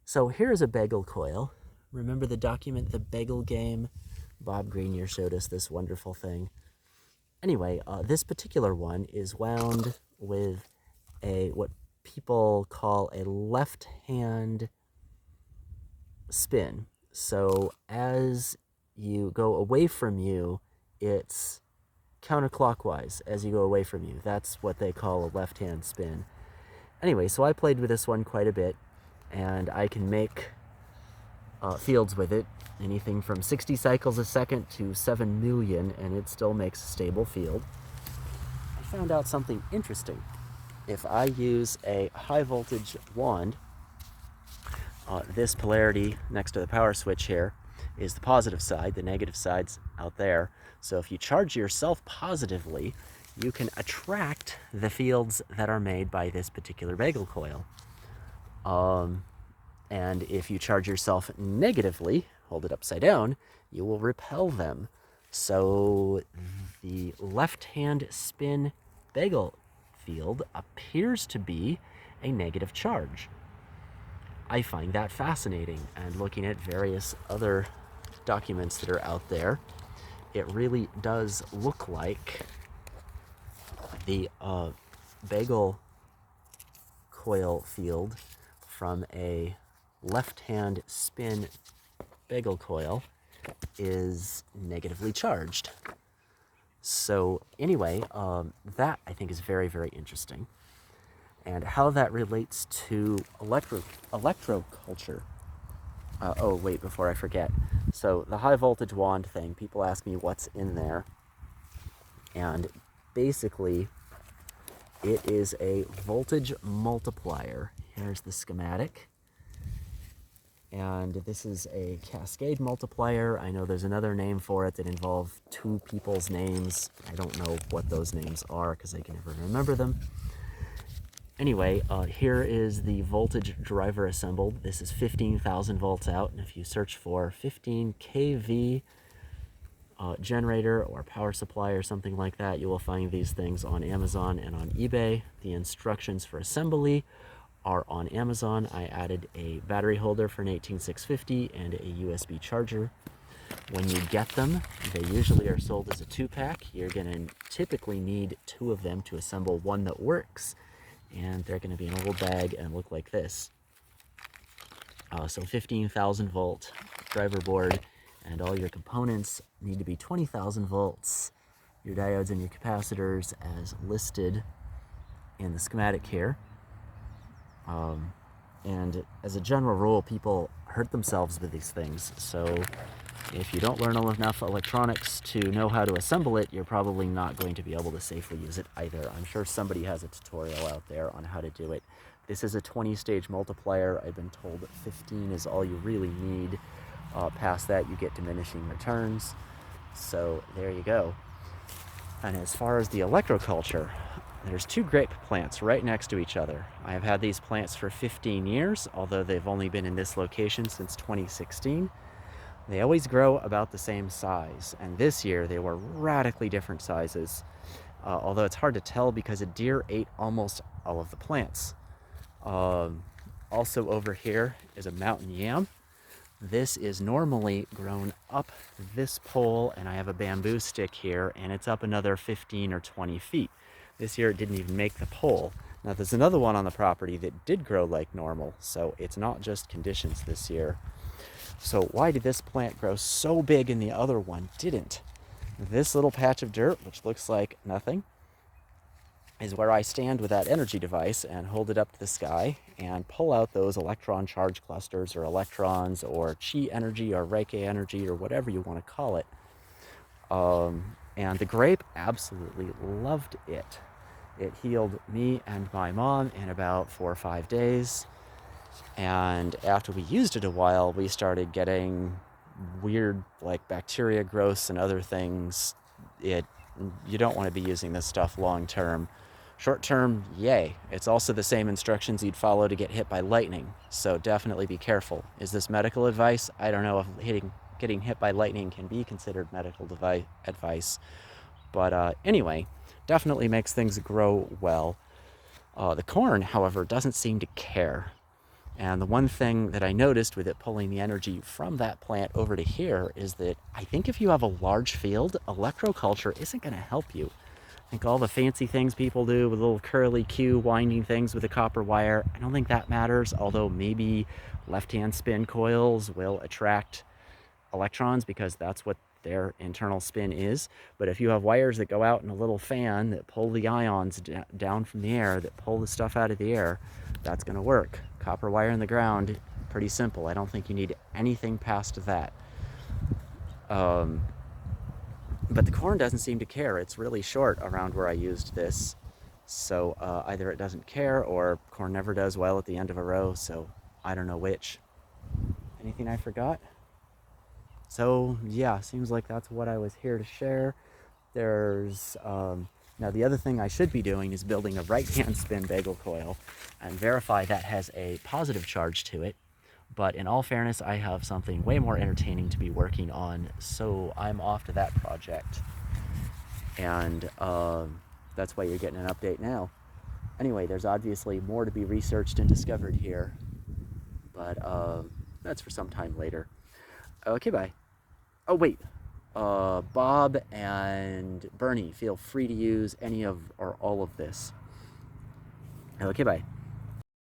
So here's a bagle coil. Remember the document, The Bagle Game? Bob Greenyer showed us this wonderful thing. Anyway, this particular one is wound with what people call a left-hand spin. So as you go away from you, it's counterclockwise as you go away from you. That's what they call a left-hand spin. Anyway, so I played with this one quite a bit, and I can make fields with it, anything from 60 cycles a second to 7 million, and it still makes a stable field. I found out something interesting. If I use a high voltage wand, this polarity next to the power switch here is the positive side, the negative side's out there. So if you charge yourself positively, you can attract the fields that are made by this particular bagle coil. And if you charge yourself negatively, hold it upside down, you will repel them. So the left-hand spin bagle field appears to be a negative charge. I find that fascinating, and looking at various other documents that are out there, it really does look like the bagle coil field from a left-hand spin bagle coil is negatively charged. So anyway, that I think is very, very interesting. And how that relates to electroculture. Oh, wait, before I forget. So the high voltage wand thing, people ask me what's in there. And basically, it is a voltage multiplier. Here's the schematic. And this is a cascade multiplier. I know there's another name for it that involves two people's names. I don't know what those names are because I can never remember them. Anyway, here is the voltage driver assembled. This is 15,000 volts out, and if you search for 15 kV generator or power supply or something like that, you will find these things on Amazon and on eBay. The instructions for assembly are on Amazon. I added a battery holder for an 18650 and a USB charger. When you get them, they usually are sold as a 2-pack. You're going to typically need 2 of them to assemble one that works, and they're going to be in a little bag and look like this. So 15,000 volt driver board, and all your components need to be 20,000 volts. Your diodes and your capacitors as listed in the schematic here. And as a general rule, people hurt themselves with these things. So if you don't learn enough electronics to know how to assemble it, you're probably not going to be able to safely use it either. I'm sure somebody has a tutorial out there on how to do it. This is a 20-stage multiplier. I've been told that 15 is all you really need. Past that, you get diminishing returns. So there you go. And as far as the electroculture, there's 2 grape plants right next to each other. I have had these plants for 15 years, although they've only been in this location since 2016. They always grow about the same size, and this year they were radically different sizes, although it's hard to tell because a deer ate almost all of the plants. Also over here is a mountain yam. This is normally grown up this pole, and I have a bamboo stick here, and it's up another 15 or 20 feet. This year it didn't even make the pole. Now there's another one on the property that did grow like normal, so it's not just conditions this year. So why did this plant grow so big and the other one didn't? This little patch of dirt, which looks like nothing, is where I stand with that energy device and hold it up to the sky and pull out those electron charge clusters or electrons or chi energy or Reiki energy or whatever you want to call it. And the grape absolutely loved it. It healed me and my mom in about 4 or 5 days. And after we used it a while, we started getting weird like bacteria growths and other things. You don't want to be using this stuff long term. Short term, yay. It's also the same instructions you'd follow to get hit by lightning. So definitely be careful. Is this medical advice? I don't know if getting hit by lightning can be considered medical advice. But anyway, definitely makes things grow well. The corn, however, doesn't seem to care. And the one thing that I noticed with it pulling the energy from that plant over to here is that I think if you have a large field, electroculture isn't going to help you. I think all the fancy things people do with little curly Q winding things with a copper wire, I don't think that matters, although maybe left-hand spin coils will attract electrons because that's what their internal spin is. But if you have wires that go out in a little fan that pull the ions down from the air, that pull the stuff out of the air, that's going to work. Copper wire in the ground, pretty simple. I don't think you need anything past that. But the corn doesn't seem to care. It's really short around where I used this. So either it doesn't care or corn never does well at the end of a row. So I don't know which. Anything I forgot? So yeah, seems like that's what I was here to share. There's, now the other thing I should be doing is building a right-hand spin bagel coil and verify that has a positive charge to it. But in all fairness, I have something way more entertaining to be working on, so I'm off to that project. And that's why you're getting an update now. Anyway, there's obviously more to be researched and discovered here, but that's for some time later. Okay, bye. Oh, wait. Bob and Bernie, feel free to use any of or all of this. Okay, bye.